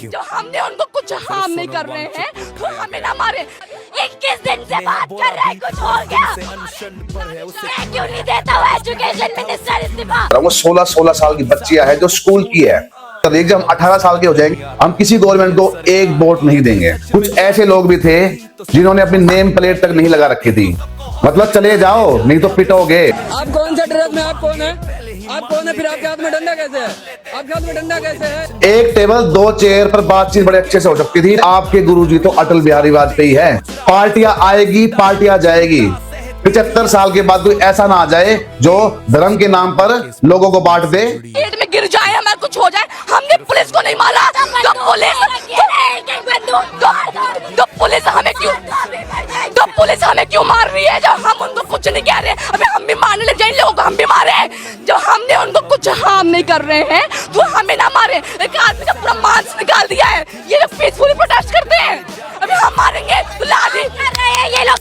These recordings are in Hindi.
जो हमने उनको कुछ हार्म नहीं कर रहे हैं वो हमें ना मारे। 21 दिन से बात कर रहे हैं, कुछ हो गया? क्यों नहीं देता वो एजुकेशन मिनिस्टर इस्तीफा? वो 16 साल की बच्चियां हैं जो स्कूल की है। जब हम 18 साल के हो जाएंगे हम किसी गवर्नमेंट को एक वोट नहीं देंगे। कुछ ऐसे लोग भी थे जिन्होंने अपनी नेम प्लेट तक नहीं लगा रखी थी। मतलब चले जाओ नहीं तो पिटोगे। आप कौन सा ड्रेस में, आप कौन है? आप कौन है? फिर आपके हाथ में डंडा कैसे है? आपके हाथ में डंडा कैसे है? एक टेबल 2 चेयर पर बातचीत बड़े अच्छे से हो सकती थी। आपके गुरुजी तो अटल बिहारी वाजपेयी है। पार्टियां आएगी पार्टियां जाएगी। 75 साल के बाद कोई ऐसा ना आ जाए जो धर्म के नाम पर लोगों को बांट दे। पेट में गिर जाए हमें कुछ हो जाए, हमने पुलिस को नहीं मारा तो पुलिस हमें क्यों मार रही है जब हम उनको कुछ नहीं कह रहे? अबे हम भी मारने लग जाए, लोग हम भी मारे जब हमने उनको कुछ हार्म नहीं कर रहे हैं तो हमें ना मारे। एक आदमी का पूरा मांस निकाल दिया है, ये लोग पीसफुली प्रोटेस्ट करते हैं, अभी हम मारेंगे तो लाठी कर रहे हैं ये लोग।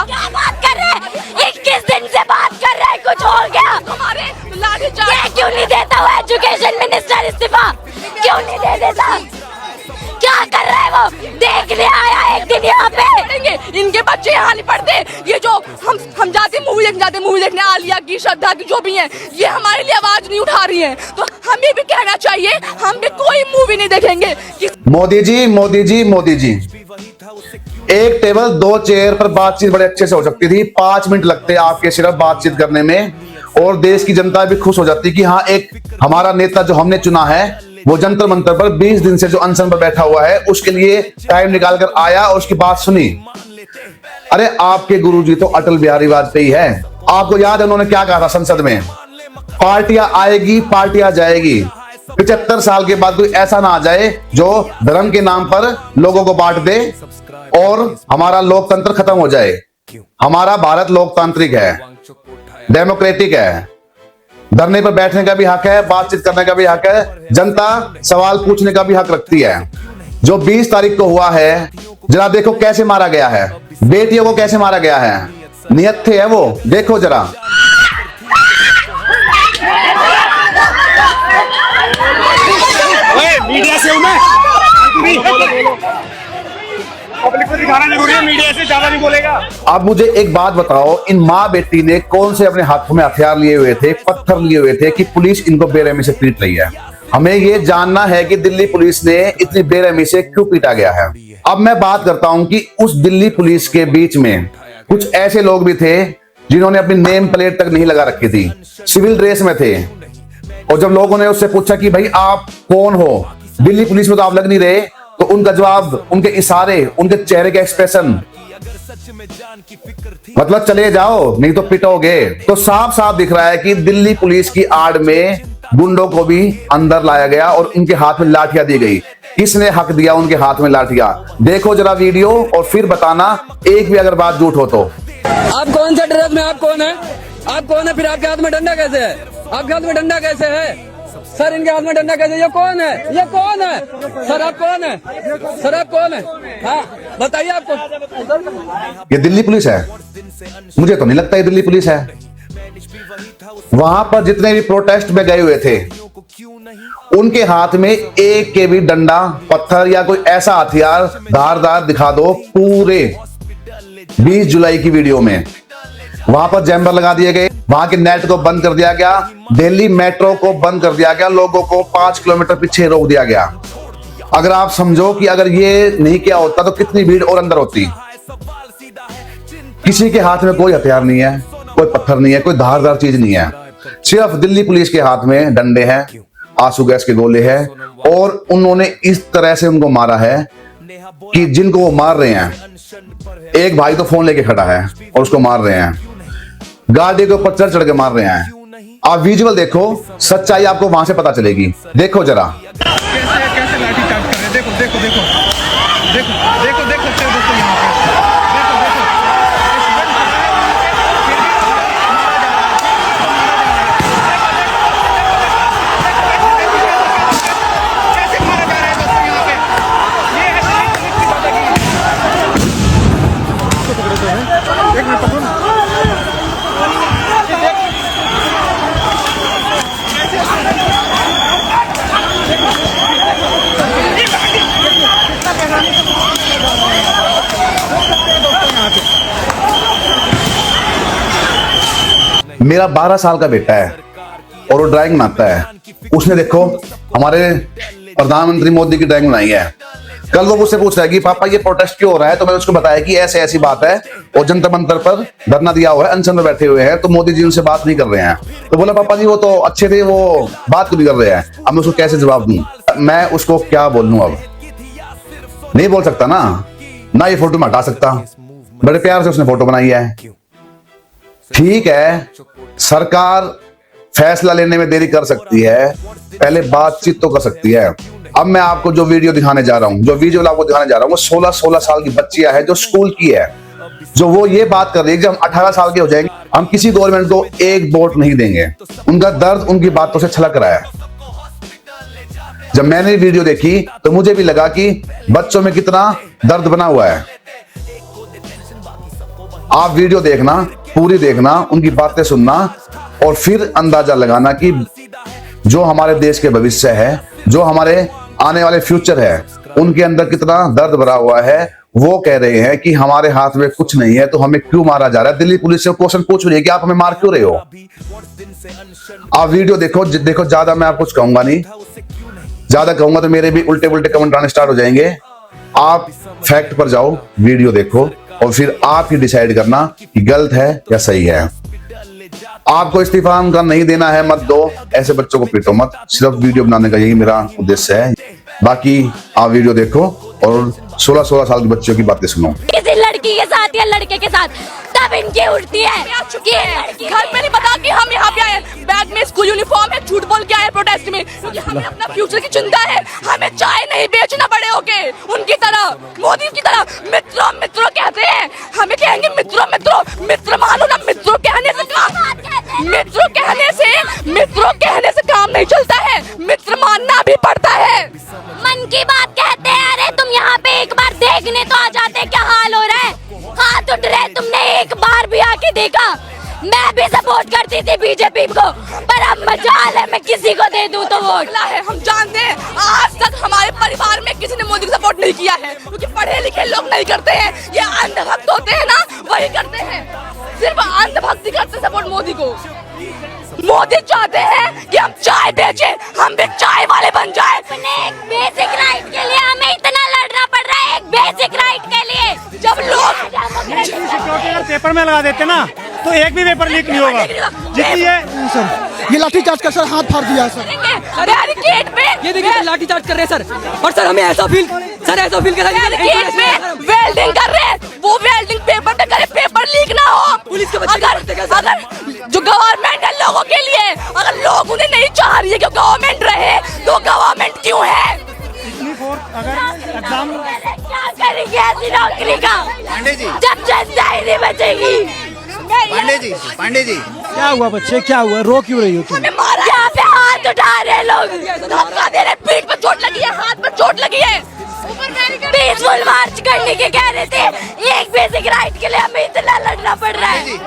क्या बात कर रहे हैं? 21 दिन से बात कर रहे हैं, कुछ हो गया? हमारे लाठी चार्ज क्यों नहीं देता वो एजुकेशन मिनिस्टर इस्तीफा? क्यों नहीं दे देता? क्या कर रहा है वो? देखने आया एक दिन यहाँ पे। इनके बच्चे यहाँ नहीं पढ़ते। ये जो हम जाते मूवी देखने आलिया की, श्रद्धा की, जो भी हैं, ये हमारे लिए आवाज नहीं उठा रही हैं। तो हमें भी कहना चाहिए, हम भी कोई मूवी नहीं देखेंगे। मोदी जी एक टेबल 2 चेयर पर बातचीत बड़े अच्छे से हो सकती थी। 5 मिनट लगते आपके सिर्फ बातचीत करने में और देश की जनता भी खुश हो जाती कि हाँ एक हमारा नेता जो हमने चुना है वो जंतर मंतर पर 20 दिन से जो अनशन पर बैठा हुआ है उसके लिए टाइम निकाल कर आया और उसकी बात सुनी। अरे आपके गुरुजी तो अटल बिहारी वाजपेयी है। आपको याद है उन्होंने क्या कहा था संसद में? पार्टियां आएगी पार्टियां जाएगी। 75 साल के बाद कोई ऐसा ना आ जाए जो धर्म के नाम पर लोगों को बांट दे और हमारा लोकतंत्र खत्म हो जाए। हमारा भारत लोकतांत्रिक है, डेमोक्रेटिक है। धरने पर बैठने का भी हक है, बातचीत करने का भी हक है, जनता सवाल पूछने का भी हक रखती है। जो 20 तारीख को हुआ है जरा देखो कैसे मारा गया है, बेटियों को कैसे मारा गया है। निहत्थे है वो, देखो जरा। मीडिया से पब्लिक को दिखाना जरूरी है, मीडिया से ज्यादा नहीं बोलेगा। अब मुझे एक बात बताओ, इन माँ बेटी ने कौन से अपने हाथों में हथियार लिए हुए थे, पत्थर लिए हुए थे कि पुलिस इनको बेरहमी से पीट रही है? हमें ये जानना है कि दिल्ली पुलिस ने इतनी बेरहमी से क्यों पीटा गया है। अब मैं बात करता हूं कि उस दिल्ली पुलिस के बीच में कुछ ऐसे लोग भी थे जिन्होंने अपनी नेम प्लेट तक नहीं लगा रखी थी, सिविल ड्रेस में थे। और जब लोगों ने उससे पूछा कि भाई आप कौन हो, दिल्ली पुलिस में तो आप लग नहीं रहे, तो उनका जवाब, उनके इशारे, उनके चेहरे के एक्सप्रेशन, मतलब चले जाओ नहीं तो पिटोगे। तो साफ साफ दिख रहा है कि दिल्ली पुलिस की आड़ में गुंडों को भी अंदर लाया गया और इनके हाथ में लाठियां दी गई। किसने हक दिया उनके हाथ में लाठियां? देखो जरा वीडियो और फिर बताना एक भी अगर बात झूठ हो तो। आप कौन सा ड्रेस में, आप कौन है? आप कौन है? फिर आपके हाथ में डंडा कैसे है? आपके हाथ में डंडा कैसे है? सर इनके हाथ में डंडा कैसे? ये कौन है? ये कौन है? सर आप कौन है? सर आप कौन है? हाँ बताइए आपको। ये दिल्ली पुलिस है? मुझे तो नहीं लगता ये दिल्ली पुलिस है। वहां पर जितने भी प्रोटेस्ट में गए हुए थे उनके हाथ में एक के भी डंडा, पत्थर या कोई ऐसा हथियार धारदार दिखा दो। पूरे 20 जुलाई की वीडियो में वहां पर जैम्बर लगा दिए गए, वहां के नेट को बंद कर दिया गया, दिल्ली मेट्रो को बंद कर दिया गया, लोगों को 5 किलोमीटर पीछे रोक दिया गया। अगर आप समझो कि अगर ये नहीं किया होता तो कितनी भीड़ और अंदर होती। किसी के हाथ में कोई हथियार नहीं है, कोई पत्थर नहीं है, कोई धारदार चीज नहीं है। सिर्फ दिल्ली पुलिस के हाथ में डंडे हैं, आंसू गैस के गोले हैं और उन्होंने इस तरह से उनको मारा है कि जिनको वो मार रहे हैं, एक भाई तो फोन लेके खड़ा है और उसको मार रहे हैं, गाड़ी के ऊपर चढ़ के मार रहे हैं। आप विजुअल देखो, सच्चाई आपको वहां से पता चलेगी। देखो जरा कैसे लाठी चार्ज कर रहे हैं, देखो देखो देखो देखो देखो देख सकते हो दोस्तों, यहाँ पे देखो देखो कैसे मारा जा रहा है दोस्तों यहाँ पे। ये एक मिनट पकड़ो ना। मेरा 12 साल का बेटा है और वो ड्राइंग बनाता है। उसने देखो हमारे प्रधानमंत्री मोदी की ड्राइंग बनाई है। कल वो मुझसे पूछ रहा है कि पापा ये प्रोटेस्ट क्यों हो रहा है, तो मैंने उसको बताया कि ऐसे ऐसी बात है और जंतर मंतर पर धरना दिया हुआ है, अनशन में बैठे हुए हैं, तो मोदी जी उनसे बात नहीं कर रहे हैं। तो बोला पापा जी वो तो अच्छे थे, वो बात क्यों नहीं कर रहे हैं। अब मैं उसको कैसे जवाब दूं, मैं उसको क्या बोलूं, अब नहीं बोल सकता ना ये फोटो में हटा सकता। बड़े प्यार से उसने फोटो बनाई है। ठीक है, सरकार फैसला लेने में देरी कर सकती है, पहले बातचीत तो कर सकती है। अब मैं आपको जो वीडियो दिखाने जा रहा हूं, जो विजुअल आपको दिखाने जा रहा हूं, वो 16-16 साल की बच्चियां है जो स्कूल की है, जो वो ये बात कर रही है कि जब हम 18 साल के हो जाएंगे हम किसी गवर्नमेंट को एक वोट नहीं देंगे। उनका दर्द उनकी बातों से छलक रहा है। जब मैंने वीडियो देखी तो मुझे भी लगा कि बच्चों में कितना दर्द बना हुआ है। आप वीडियो देखना, पूरी देखना, उनकी बातें सुनना और फिर अंदाजा लगाना कि जो हमारे देश के भविष्य है, जो हमारे आने वाले फ्यूचर है, उनके अंदर कितना दर्द भरा हुआ है। वो कह रहे हैं कि हमारे हाथ में कुछ नहीं है तो हमें क्यों मारा जा रहा है। दिल्ली पुलिस से क्वेश्चन पूछ रही है कि आप हमें मार क्यों रहे हो। आप वीडियो देखो, ज्यादा मैं आप कुछ कहूंगा नहीं, ज्यादा कहूंगा तो मेरे भी उल्टे उल्टे कमेंट आने स्टार्ट हो जाएंगे। आप फैक्ट पर जाओ, वीडियो देखो और फिर आप ही डिसाइड करना कि गलत है या सही है। आपको इस्तीफा का नहीं देना है, मत दो, ऐसे बच्चों को पीटो मत। सिर्फ वीडियो बनाने का यही मेरा उद्देश्य है। बाकी आप वीडियो देखो और 16-16 साल की बच्चियों की बातें सुनो। किसी लड़की के साथ या लड़के के साथ तब इनकी उठती है। घर में नहीं पता कि हम यहाँ पे आए, बैग में स्कूल यूनिफॉर्म है, झूठ बोल के आए प्रोटेस्ट में, क्योंकि हमें अपना फ्यूचर की चिंता है। हमें चाय नहीं बेचना बड़े होके उनकी तरह, मोदी की तरह। मित्रों मित्रों कहते हैं, हमें कहेंगे मित्रों मित्रों, मित्र मानो ना। मित्रों कहने से काम नहीं चलता है, मित्र मानना भी पड़ता है। मन की बात कहते हैं। अरे तुम यहाँ पे एक बार देखने तो आ जाते, क्या हाल हो रहा है। हाथ उठ रहे, तुमने एक बार भी आके देखा। मैं भी सपोर्ट करती थी बीजेपी को, पर अब मजाल है मैं किसी को दे दूं तो वोट है। हम जानते हैं आज तक हमारे परिवार में किसी ने मोदी को सपोर्ट नहीं किया है, क्योंकि पढ़े लिखे लोग नहीं करते हैं। ये अंधभक्त होते हैं ना, वही करते हैं, सिर्फ अंधभक्ति करते सपोर्ट मोदी को। मोदी चाहते हैं कि हम चाय बेचें, हम भी चाय वाले बन जाएं। अपने एक बेसिक राइट के लिए हमें इतना लड़ना पड़ रहा है, एक बेसिक राइट के लिए। जब लोग सिक्योरिटी अगर पेपर में लगा देते ना तो एक भी पेपर लीक नहीं होगा। जितनी ये लाठीचार्ज कर सर, हाथ फाड़ दिया सर। बैरिकेड पे ये देखिए लाठीचार्ज कर रहे हैं सर। और सर हमें ऐसा फील कर रहा बैरिकेड पे वेल्डिंग कर रहे हैं। वो वेल्डिंग पेपर पे करे, पेपर लीक ना हो। पुलिस के बच्चे अगर जो गवर्नमेंट है लोगों के लिए, अगर लोग उन्हें नहीं चाह रही है कि गवर्नमेंट रहे, तो गवर्नमेंट क्यों है। इतनी फोर्स अगर एग्जाम क्या करेंगे ऐसी नौकरी का, पांडे जी, जब सच्चाई नहीं बचेगी। पांडे जी क्या हुआ बच्चे, क्या हुआ, रो क्यों रही हो तुम। हमें मारा, यहाँ पे हाथ उठा रहे लोग, धक्का दे रहे, पीठ पे चोट लगी है, हाथ पे चोट लगी है। पीसफुल मार्च करने के कह रहे थे। एक बेसिक राइट के लिए हमें इतना लड़ना पड़ रहा है।